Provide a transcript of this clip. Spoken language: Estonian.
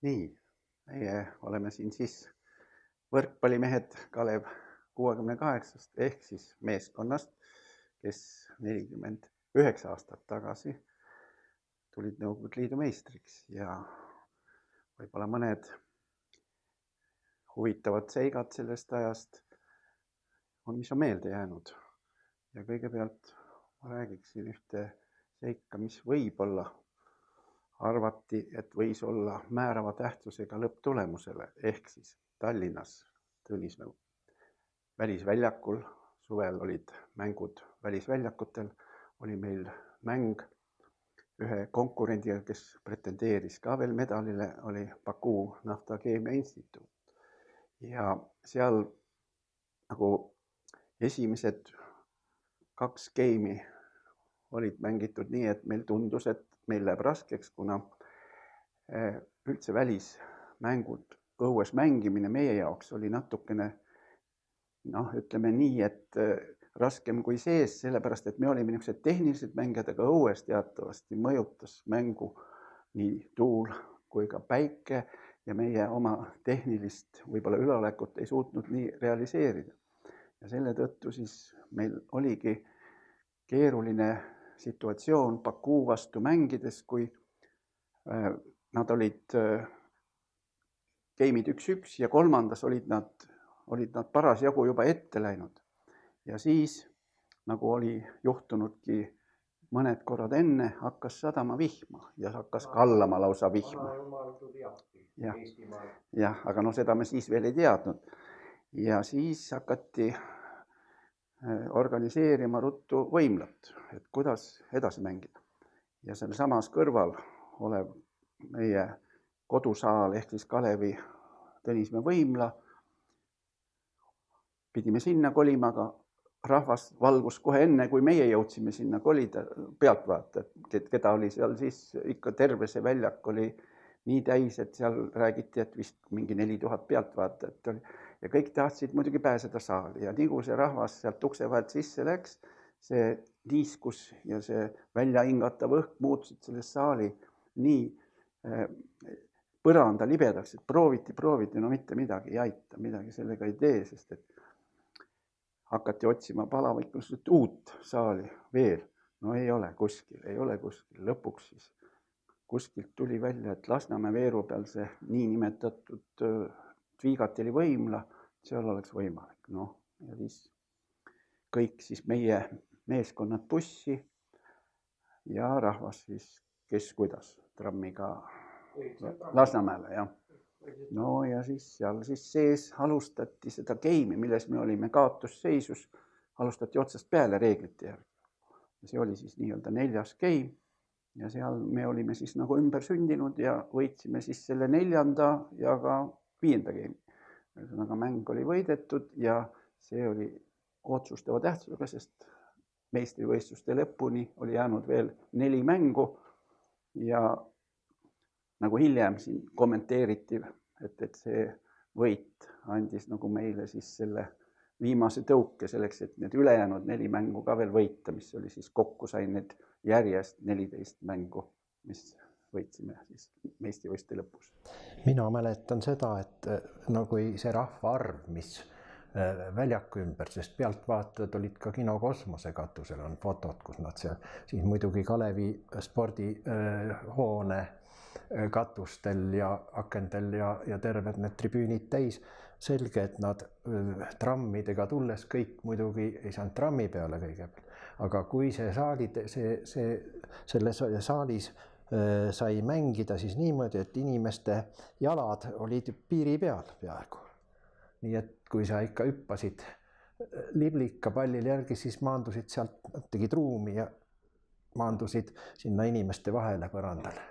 Nii, meie oleme siin siis võrkpallimehed Kalev 68-st ehk siis meeskonnast, kes 49 aastat tagasi tulid Nõukogude Liidu meistriks ja võib-olla mõned huvitavad seigad sellest ajast mis on meelde jäänud. Ja kõigepealt ma räägiksin ühte seika, mis võib-olla arvati, et võis olla määrava tähtsusega lõpptulemusele, ehk siis Tallinnas Tõnismäe välisväljakul, suvel olid mängud välisväljakutel, oli meil mäng ühe konkurendiga, kes pretendeeris ka veel medalile, oli Baku Naftakeemia Instituut. Ja seal nagu esimesed 2 geimi olid mängitud nii, et meil tundus, et meil läheb raskeks, kuna üldse välismängud, õues mängimine meie jaoks oli natukene, ütleme nii, et raskem kui sees, sellepärast, et me olime niisugused tehnilised mängijad, aga õues teatavasti mõjutas mängu nii tuul kui ka päike ja meie oma tehnilist võib-olla üleolekut ei suutnud nii realiseerida. Ja selle tõttu siis meil oligi keeruline situatsioon Baku vastu mängides, kui nad olid geimid 1-1 ja kolmandas olid nad parasjagu juba ette läinud. Ja siis, nagu oli juhtunudki mõned korrad enne, hakkas sadama vihma ja hakkas kallama lausa vihma. Jah, aga seda me siis veel ei teadnud. Ja siis hakati organiseerima ruttu võimlat, et kuidas edasi mängida. Ja seal samas kõrval olev meie kodusaal ehk siis Kalevi Tõnismäe võimla, pidime sinna kolima, aga rahvas valgus kohe enne, kui meie jõudsime sinna kolida pealtvaatajad, keda oli seal siis ikka terve see väljak oli nii täis, et seal räägiti, et vist mingi 4000 pealtvaatajat oli. Ja kõik tahtsid muidugi pääseda saali ja nii kui see rahvas sealt ukse vahelt sisse läks, see niiskus ja see välja hingatav õhk muutusid selle saali nii põranda libedaks, et prooviti, no mitte midagi ei aita, midagi sellega ei tee, sest et hakati otsima palavikult uut saali veel. No ei ole kuskil. Lõpuks siis kuskilt tuli välja, et Lasnamäe veeru peal see niinimetatud Tviigatili võimla, seal oleks võimalik. Ja siis kõik siis meie meeskonnad bussi ja rahvas siis, kes kuidas, trammiga Lasnamäele, jah. Ja siis seal sees alustati seda geimi, milles me olime kaotusseisus, alustati otsast peale reeglite järgi. Ja see oli siis nii-öelda 4. geim ja seal me olime siis nagu ümber sündinud ja võitsime siis selle 4. ja ka 5. geimi. Ühesõnaga mäng oli võidetud ja see oli otsustava tähtsusega, sest meistrivõistluste lõpuni oli jäänud veel 4 mängu ja nagu hiljem siin kommenteeriti, et see võit andis nagu meile siis selle viimase tõuke selleks, et need ülejäänud 4 mängu ka veel võita, mis oli siis kokku sain need järjest 14 mängu, mis võitsime siis meistrivõistluste lõpus. Mina mäletan seda, et kui see rahvaarv, mis väljaku ümber, sest pealtvaatajad olid ka Kino Kosmose katusel, on fotod, kus nad seal, siis muidugi Kalevi spordihoone katustel ja akendel ja terved need tribüünid täis. Selge, et nad trammidega tulles kõik muidugi ei saanud trammi peale kõigepealt. Aga kui selles saalis sai mängida siis niimoodi, et inimeste jalad olid piiri peal peaaegu. Nii et kui sa ikka hüppasid liblika pallil järgi, siis maandusid sealt, tegid ruumi ja maandusid sinna inimeste vahele põrandale.